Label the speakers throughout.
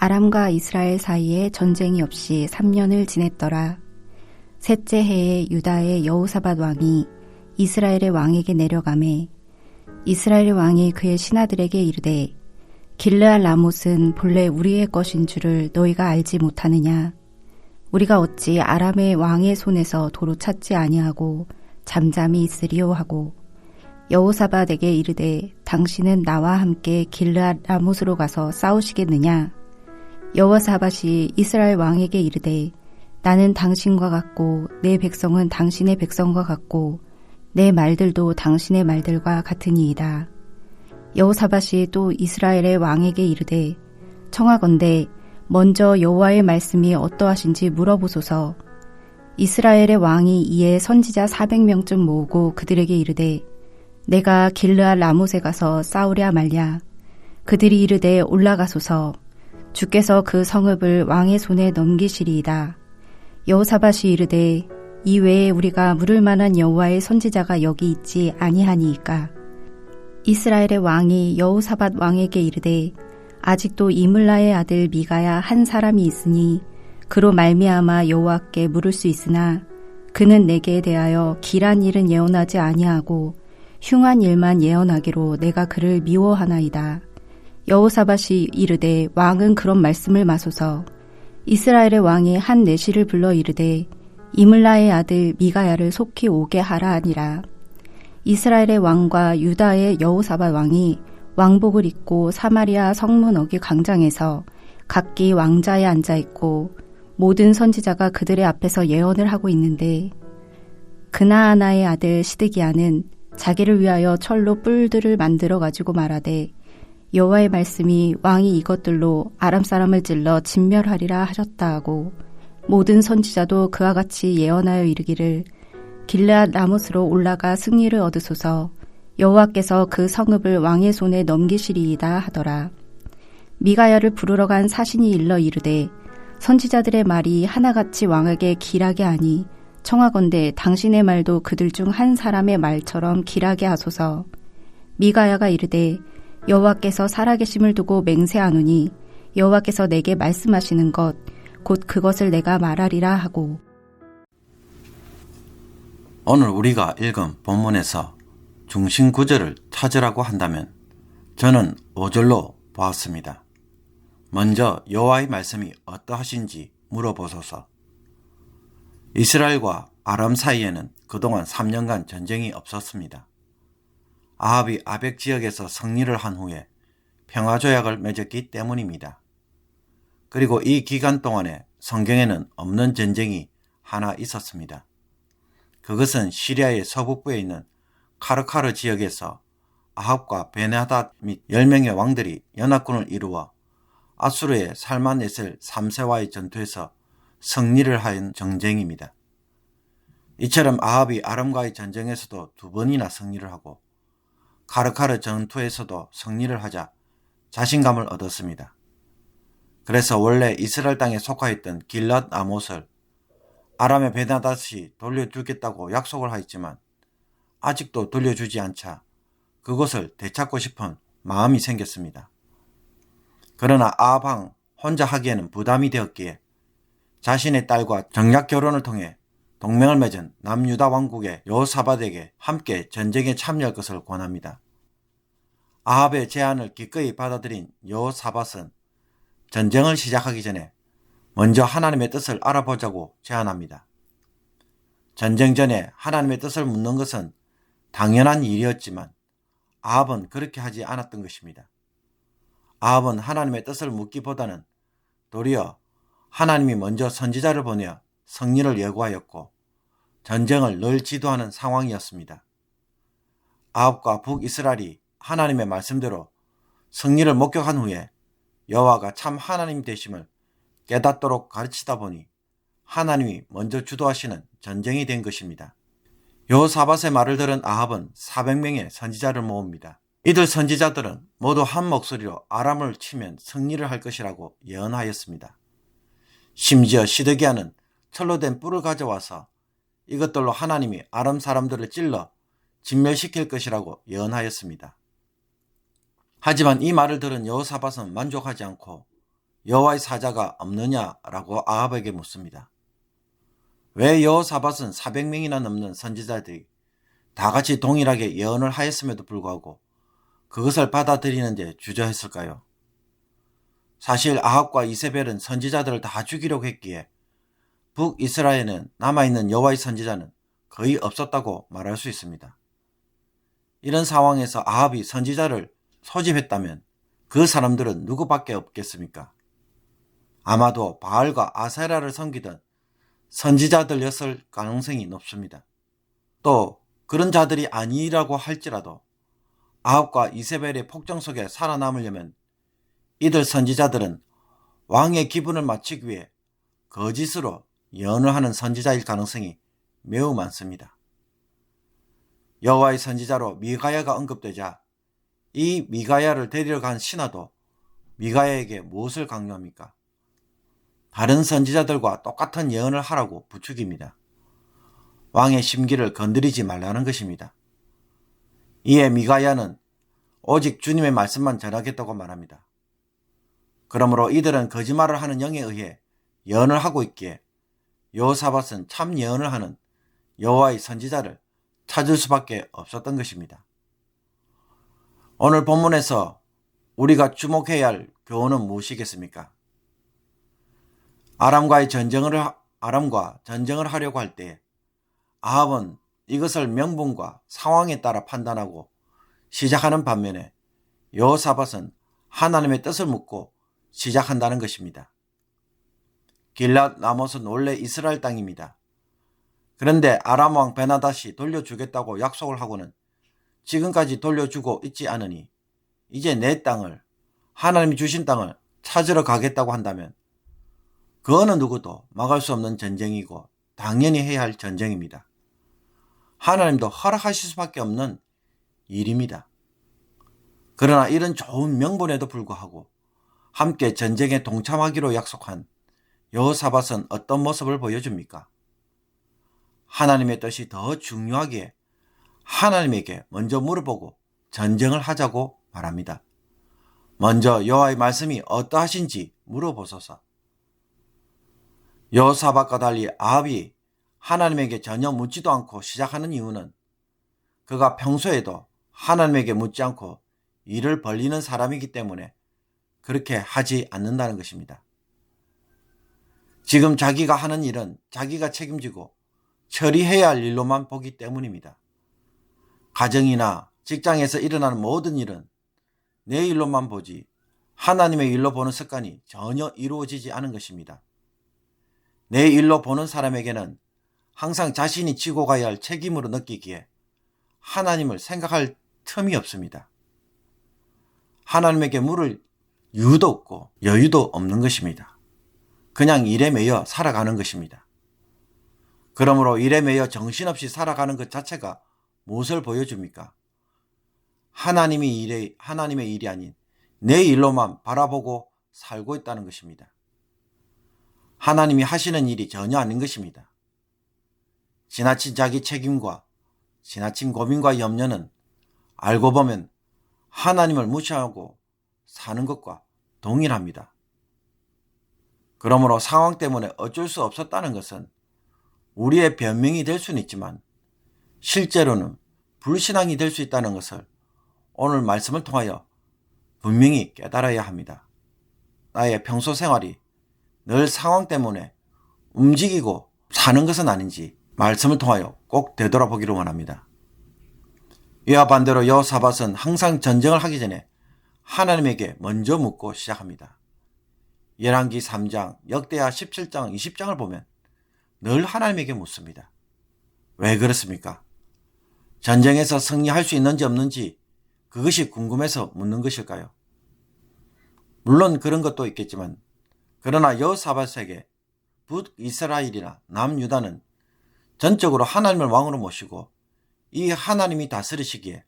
Speaker 1: 아람과 이스라엘 사이에 전쟁이 없이 3년을 지냈더라. 셋째 해에 유다의 여호사밧 왕이 이스라엘의 왕에게 내려가매 이스라엘의 왕이 그의 신하들에게 이르되 길르앗 라못은 본래 우리의 것인 줄을 너희가 알지 못하느냐. 우리가 어찌 아람의 왕의 손에서 도로 찾지 아니하고 잠잠히 있으리요 하고 여호사밧에게 이르되 당신은 나와 함께 길르앗 라못으로 가서 싸우시겠느냐. 여호사밧이 이스라엘 왕에게 이르되 나는 당신과 같고 내 백성은 당신의 백성과 같고 내 말들도 당신의 말들과 같으니이다. 여호사밧이 또 이스라엘의 왕에게 이르되 청하건대 먼저 여호와의 말씀이 어떠하신지 물어보소서. 이스라엘의 왕이 이에 선지자 400명쯤 모으고 그들에게 이르되 내가 길르앗 라못에 가서 싸우랴 말랴. 그들이 이르되 올라가소서. 주께서 그 성읍을 왕의 손에 넘기시리이다. 여호사밧이 이르되 이외에 우리가 물을 만한 여호와의 선지자가 여기 있지 아니하니이까. 이스라엘의 왕이 여호사밧 왕에게 이르되 아직도 이물라의 아들 미가야 한 사람이 있으니 그로 말미암아 여호와께 물을 수 있으나 그는 내게 대하여 길한 일은 예언하지 아니하고 흉한 일만 예언하기로 내가 그를 미워하나이다. 여호사밧이 이르되 왕은 그런 말씀을 마소서. 이스라엘의 왕이 한 내시를 불러 이르되 이물라의 아들 미가야를 속히 오게 하라 하니라. 이스라엘의 왕과 유다의 여호사밧 왕이 왕복을 입고 사마리아 성문 어귀 광장에서 각기 왕자에 앉아있고 모든 선지자가 그들의 앞에서 예언을 하고 있는데 그나아나의 아들 시드기야는 자기를 위하여 철로 뿔들을 만들어 가지고 말하되 여호와의 말씀이 왕이 이것들로 아람 사람을 찔러 진멸하리라 하셨다 하고 모든 선지자도 그와 같이 예언하여 이르기를 길르앗 라못으로 올라가 승리를 얻으소서. 여호와께서 그 성읍을 왕의 손에 넘기시리이다 하더라. 미가야를 부르러 간 사신이 일러 이르되 선지자들의 말이 하나같이 왕에게 길하게 하니 청하건대 당신의 말도 그들 중 한 사람의 말처럼 길하게 하소서. 미가야가 이르되 여호와께서 살아계심을 두고 맹세하노니 여호와께서 내게 말씀하시는 것 곧 그것을 내가 말하리라 하고.
Speaker 2: 오늘 우리가 읽은 본문에서 중심 구절을 찾으라고 한다면 저는 5절로 보았습니다. 먼저 여호와의 말씀이 어떠하신지 물어보소서. 이스라엘과 아람 사이에는 그동안 3년간 전쟁이 없었습니다. 아합이 아벡 지역에서 승리를 한 후에 평화조약을 맺었기 때문입니다. 그리고 이 기간 동안에 성경에는 없는 전쟁이 하나 있었습니다. 그것은 시리아의 서북부에 있는 카르카르 지역에서 아합과 베나닷 및 10명의 왕들이 연합군을 이루어 아수르의 살만에셀 3세와의 전투에서 승리를 한 전쟁입니다. 이처럼 아합이 아람과의 전쟁에서도 2번이나 승리를 하고 카르카르 전투에서도 승리를 하자 자신감을 얻었습니다. 그래서 원래 이스라엘 땅에 속하였던 길랏 라못을 아람의 베나닷이 돌려주겠다고 약속을 하였지만 아직도 돌려주지 않자 그곳을 되찾고 싶은 마음이 생겼습니다. 그러나 아합 왕 혼자 하기에는 부담이 되었기에 자신의 딸과 정략 결혼을 통해 동맹을 맺은 남유다 왕국의 여호사밧에게 함께 전쟁에 참여할 것을 권합니다. 아합의 제안을 기꺼이 받아들인 여호사밧은 전쟁을 시작하기 전에 먼저 하나님의 뜻을 알아보자고 제안합니다. 전쟁 전에 하나님의 뜻을 묻는 것은 당연한 일이었지만 아합은 그렇게 하지 않았던 것입니다. 아합은 하나님의 뜻을 묻기보다는 도리어 하나님이 먼저 선지자를 보내어 승리를 예고하였고 전쟁을 늘 지도하는 상황이었습니다. 아합과 북이스라엘이 하나님의 말씀대로 승리를 목격한 후에 여호와가 참 하나님 되심을 깨닫도록 가르치다 보니 하나님이 먼저 주도하시는 전쟁이 된 것입니다. 여호사밧의 말을 들은 아합은 400명의 선지자를 모읍니다. 이들 선지자들은 모두 한 목소리로 아람을 치면 승리를 할 것이라고 예언하였습니다. 심지어 시드기야는 철로 된 뿔을 가져와서 이것들로 하나님이 아람 사람들을 찔러 진멸시킬 것이라고 예언하였습니다. 하지만 이 말을 들은 여호사밧은 만족하지 않고 여호와의 사자가 없느냐라고 아합에게 묻습니다. 왜 여호사밧은 400명이나 넘는 선지자들이 다 같이 동일하게 예언을 하였음에도 불구하고 그것을 받아들이는 데 주저했을까요? 사실 아합과 이세벨은 선지자들을 다 죽이려고 했기에 북이스라엘에는 남아있는 여호와의 선지자는 거의 없었다고 말할 수 있습니다. 이런 상황에서 아합이 선지자를 소집했다면 그 사람들은 누구밖에 없겠습니까? 아마도 바알과 아세라를 섬기던 선지자들이었을 가능성이 높습니다. 또 그런 자들이 아니라고 할지라도 아합과 이세벨의 폭정 속에 살아남으려면 이들 선지자들은 왕의 기분을 맞추기 위해 거짓으로 예언을 하는 선지자일 가능성이 매우 많습니다. 여호와의 선지자로 미가야가 언급되자 이 미가야를 데리러 간 신하도 미가야에게 무엇을 강요합니까? 다른 선지자들과 똑같은 예언을 하라고 부추깁니다. 왕의 심기를 건드리지 말라는 것입니다. 이에 미가야는 오직 주님의 말씀만 전하겠다고 말합니다. 그러므로 이들은 거짓말을 하는 영에 의해 예언을 하고 있기에 여호사밧은 참 예언을 하는 여호와의 선지자를 찾을 수밖에 없었던 것입니다. 오늘 본문에서 우리가 주목해야 할 교훈은 무엇이겠습니까? 아람과 전쟁을 하려고 할 때 아합은 이것을 명분과 상황에 따라 판단하고 시작하는 반면에 여호사밧은 하나님의 뜻을 묻고 시작한다는 것입니다. 길랏 라못은 원래 이스라엘 땅입니다. 그런데 아람 왕 베나닷이 돌려주겠다고 약속을 하고는 지금까지 돌려주고 있지 않으니 이제 내 땅을, 하나님이 주신 땅을 찾으러 가겠다고 한다면 그 어느 누구도 막을 수 없는 전쟁이고 당연히 해야 할 전쟁입니다. 하나님도 허락하실 수밖에 없는 일입니다. 그러나 이런 좋은 명분에도 불구하고 함께 전쟁에 동참하기로 약속한 여호사밧은 어떤 모습을 보여줍니까? 하나님의 뜻이 더 중요하기에 하나님에게 먼저 물어보고 전쟁을 하자고 말합니다. 먼저 여호와의 말씀이 어떠하신지 물어보소서. 여호사밧과 달리 아합이 하나님에게 전혀 묻지도 않고 시작하는 이유는 그가 평소에도 하나님에게 묻지 않고 일을 벌리는 사람이기 때문에 그렇게 하지 않는다는 것입니다. 지금 자기가 하는 일은 자기가 책임지고 처리해야 할 일로만 보기 때문입니다. 가정이나 직장에서 일어나는 모든 일은 내 일로만 보지 하나님의 일로 보는 습관이 전혀 이루어지지 않은 것입니다. 내 일로 보는 사람에게는 항상 자신이 지고 가야 할 책임으로 느끼기에 하나님을 생각할 틈이 없습니다. 하나님에게 물을 이유도 없고 여유도 없는 것입니다. 그냥 일에 매여 살아가는 것입니다. 그러므로 일에 매여 정신없이 살아가는 것 자체가 무엇을 보여줍니까? 하나님의 일이 아닌 내 일로만 바라보고 살고 있다는 것입니다. 하나님이 하시는 일이 전혀 아닌 것입니다. 지나친 자기 책임과 지나친 고민과 염려는 알고 보면 하나님을 무시하고 사는 것과 동일합니다. 그러므로 상황 때문에 어쩔 수 없었다는 것은 우리의 변명이 될 수는 있지만 실제로는 불신앙이 될 수 있다는 것을 오늘 말씀을 통하여 분명히 깨달아야 합니다. 나의 평소 생활이 늘 상황 때문에 움직이고 사는 것은 아닌지 말씀을 통하여 꼭 되돌아보기를 원합니다. 이와 반대로 여호사밧은 항상 전쟁을 하기 전에 하나님에게 먼저 묻고 시작합니다. 열왕기 3장, 역대하 17장, 20장을 보면 늘 하나님에게 묻습니다. 왜 그렇습니까? 전쟁에서 승리할 수 있는지 없는지 그것이 궁금해서 묻는 것일까요? 물론 그런 것도 있겠지만 그러나 여호사밧에게 북이스라엘이나 남유다는 전적으로 하나님을 왕으로 모시고 이 하나님이 다스리시기에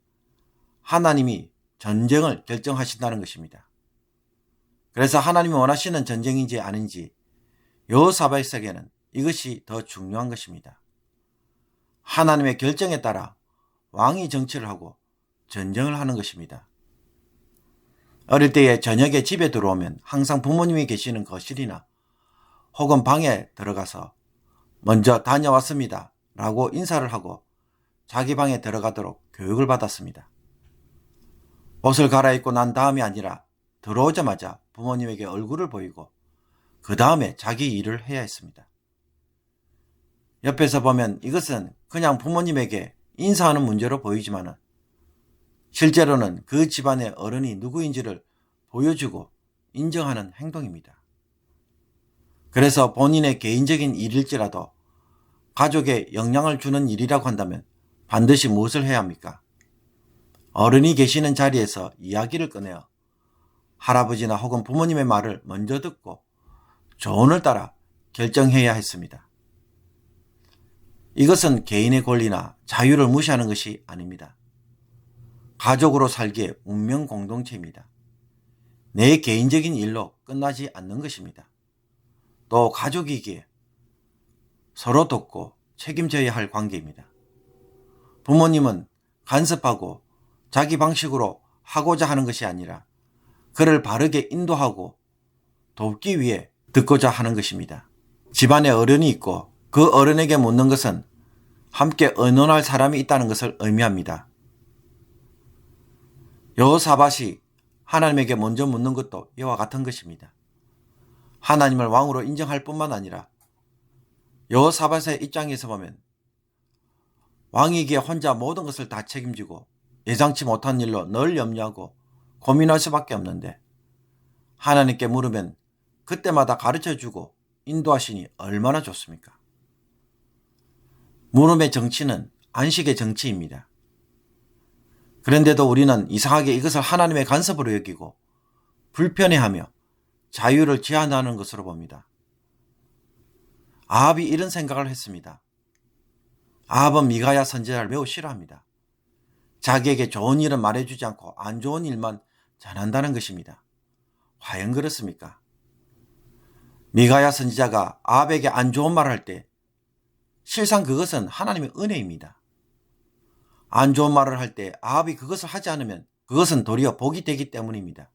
Speaker 2: 하나님이 전쟁을 결정하신다는 것입니다. 그래서 하나님이 원하시는 전쟁인지 아닌지 여호사밧에게는 이것이 더 중요한 것입니다. 하나님의 결정에 따라 왕이 정치를 하고 전쟁을 하는 것입니다. 어릴 때에 저녁에 집에 들어오면 항상 부모님이 계시는 거실이나 혹은 방에 들어가서 먼저 다녀왔습니다 라고 인사를 하고 자기 방에 들어가도록 교육을 받았습니다. 옷을 갈아입고 난 다음이 아니라 들어오자마자 부모님에게 얼굴을 보이고 그 다음에 자기 일을 해야 했습니다. 옆에서 보면 이것은 그냥 부모님에게 인사하는 문제로 보이지만 실제로는 그 집안의 어른이 누구인지를 보여주고 인정하는 행동입니다. 그래서 본인의 개인적인 일일지라도 가족에 영향을 주는 일이라고 한다면 반드시 무엇을 해야 합니까? 어른이 계시는 자리에서 이야기를 꺼내어 할아버지나 혹은 부모님의 말을 먼저 듣고 조언을 따라 결정해야 했습니다. 이것은 개인의 권리나 자유를 무시하는 것이 아닙니다. 가족으로 살기에 운명 공동체입니다. 내 개인적인 일로 끝나지 않는 것입니다. 또 가족이기에 서로 돕고 책임져야 할 관계입니다. 부모님은 간섭하고 자기 방식으로 하고자 하는 것이 아니라 그를 바르게 인도하고 돕기 위해 듣고자 하는 것입니다. 집안에 어른이 있고 그 어른에게 묻는 것은 함께 의논할 사람이 있다는 것을 의미합니다. 여호사밧이 하나님에게 먼저 묻는 것도 이와 같은 것입니다. 하나님을 왕으로 인정할 뿐만 아니라 여호사밧의 입장에서 보면 왕이기에 혼자 모든 것을 다 책임지고 예상치 못한 일로 늘 염려하고 고민할 수밖에 없는데 하나님께 물으면 그때마다 가르쳐주고 인도하시니 얼마나 좋습니까? 물음의 정치는 안식의 정치입니다. 그런데도 우리는 이상하게 이것을 하나님의 간섭으로 여기고 불편해하며 자유를 제한하는 것으로 봅니다. 아합이 이런 생각을 했습니다. 아합은 미가야 선지자를 매우 싫어합니다. 자기에게 좋은 일은 말해주지 않고 안 좋은 일만 전한다는 것입니다. 과연 그렇습니까? 미가야 선지자가 아합에게 안 좋은 말을 할 때 실상 그것은 하나님의 은혜입니다. 안 좋은 말을 할 때 아합이 그것을 하지 않으면 그것은 도리어 복이 되기 때문입니다.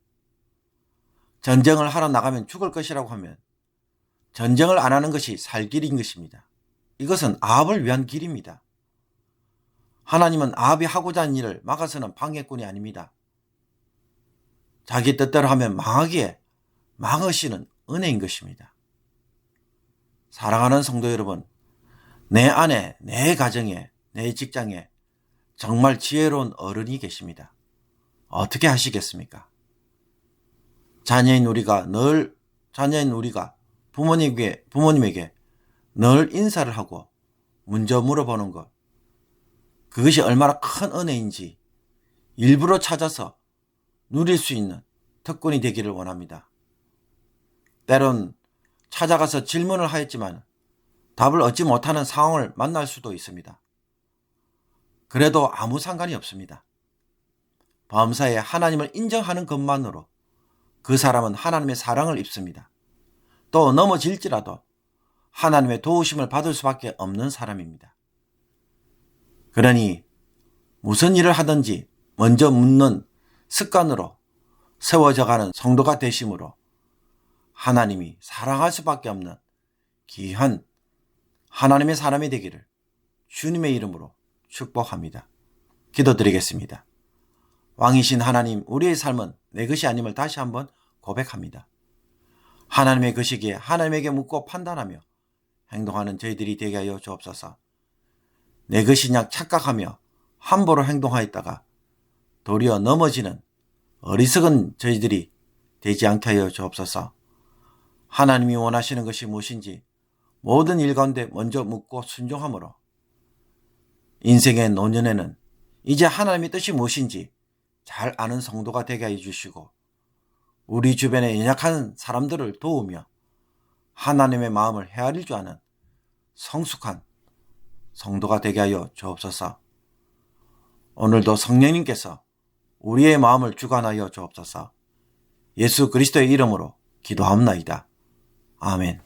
Speaker 2: 전쟁을 하러 나가면 죽을 것이라고 하면 전쟁을 안 하는 것이 살 길인 것입니다. 이것은 아합을 위한 길입니다. 하나님은 아합이 하고자 하는 일을 막아서는 방해꾼이 아닙니다. 자기 뜻대로 하면 망하기에 막으시는 은혜인 것입니다. 사랑하는 성도 여러분, 내 안에, 내 가정에, 내 직장에 정말 지혜로운 어른이 계십니다. 어떻게 하시겠습니까? 자녀인 우리가 부모님에게 늘 인사를 하고 먼저 물어보는 것, 그것이 얼마나 큰 은혜인지 일부러 찾아서 누릴 수 있는 특권이 되기를 원합니다. 때론 찾아가서 질문을 하였지만 답을 얻지 못하는 상황을 만날 수도 있습니다. 그래도 아무 상관이 없습니다. 범사에 하나님을 인정하는 것만으로 그 사람은 하나님의 사랑을 입습니다. 또 넘어질지라도 하나님의 도우심을 받을 수밖에 없는 사람입니다. 그러니 무슨 일을 하든지 먼저 묻는 습관으로 세워져가는 성도가 되심으로 하나님이 사랑할 수밖에 없는 귀한 하나님의 사람이 되기를 주님의 이름으로 축복합니다. 기도드리겠습니다. 왕이신 하나님, 우리의 삶은 내 것이 아님을 다시 한번 고백합니다. 하나님의 것이기에 하나님에게 묻고 판단하며 행동하는 저희들이 되게 하여 주옵소서. 내 것이냐 착각하며 함부로 행동하였다가 도리어 넘어지는 어리석은 저희들이 되지 않게 하여 주옵소서. 하나님이 원하시는 것이 무엇인지 모든 일 가운데 먼저 묻고 순종함으로 인생의 노년에는 이제 하나님의 뜻이 무엇인지 잘 아는 성도가 되게 해주시고 우리 주변의 연약한 사람들을 도우며 하나님의 마음을 헤아릴 줄 아는 성숙한 성도가 되게 하여 주옵소서. 오늘도 성령님께서 우리의 마음을 주관하여 주옵소서. 예수 그리스도의 이름으로 기도합나이다. 아멘.